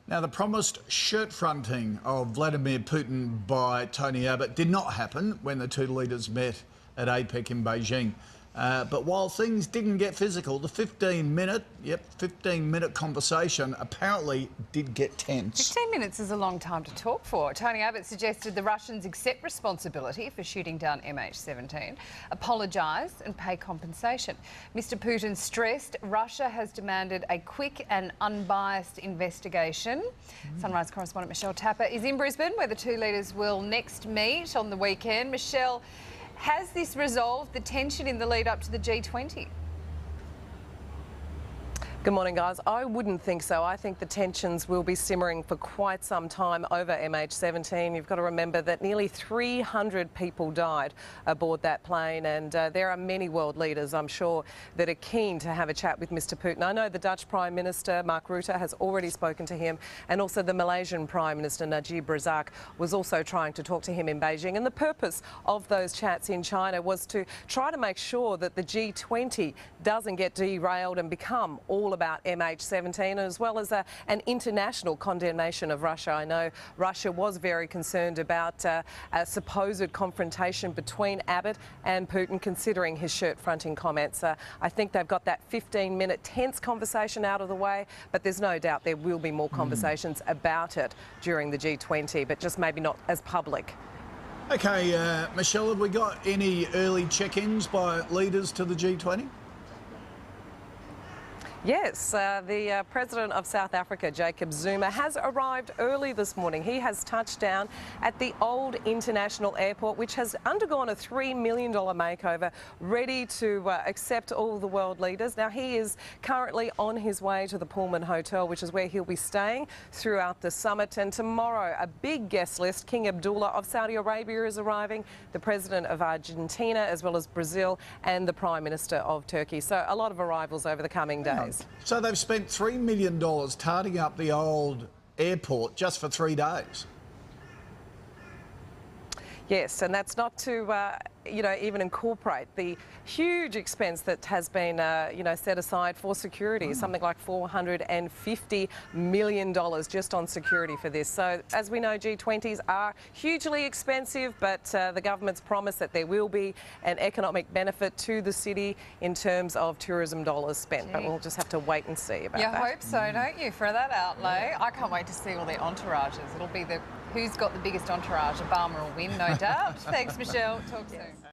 Now, the promised shirt fronting of Vladimir Putin by Tony Abbott did not happen when the two leaders met at APEC in Beijing. But while things didn't get physical, the 15-minute conversation apparently did get tense. 15 minutes is a long time to talk for. Tony Abbott suggested the Russians accept responsibility for shooting down MH17, apologise and pay compensation. Mr Putin stressed Russia has demanded a quick and unbiased investigation. Sunrise correspondent Michelle Tapper is in Brisbane, where the two leaders will next meet on the weekend. Michelle, has this resolved the tension in the lead up to the G20? Good morning, guys. I wouldn't think so. I think the tensions will be simmering for quite some time over MH17. You've got to remember that nearly 300 people died aboard that plane, and there are many world leaders, I'm sure, that are keen to have a chat with Mr Putin. I know the Dutch Prime Minister, Mark Rutte, has already spoken to him, and also the Malaysian Prime Minister, Najib Razak, was also trying to talk to him in Beijing. And the purpose of those chats in China was to try to make sure that the G20 doesn't get derailed and become all about MH17, as well as an international condemnation of Russia. I know Russia was very concerned about a supposed confrontation between Abbott and Putin, considering his shirt-fronting comments. I think they've got that 15-minute tense conversation out of the way, but there's no doubt there will be more conversations about it during the G20, but just maybe not as public. OK, Michelle, have we got any early check-ins by leaders to the G20? Yes, the President of South Africa, Jacob Zuma, has arrived early this morning. He has touched down at the Old International Airport, which has undergone a $3 million makeover, ready to accept all the world leaders. Now, he is currently on his way to the Pullman Hotel, which is where he'll be staying throughout the summit. And tomorrow, a big guest list. King Abdullah of Saudi Arabia is arriving, the President of Argentina, as well as Brazil, and the Prime Minister of Turkey. So a lot of arrivals over the coming days. So they've spent $3 million tarting up the old airport just for 3 days. Yes, and that's not to, even incorporate the huge expense that has been, set aside for security, something like $450 million just on security for this. So, as we know, G20s are hugely expensive, but the government's promised that there will be an economic benefit to the city in terms of tourism dollars spent. But we'll just have to wait and see about that. You hope so, don't you, for that outlay? I can't wait to see all their entourages. It'll be who's got the biggest entourage. Obama will win, no doubt. Thanks, Michelle. Talk soon.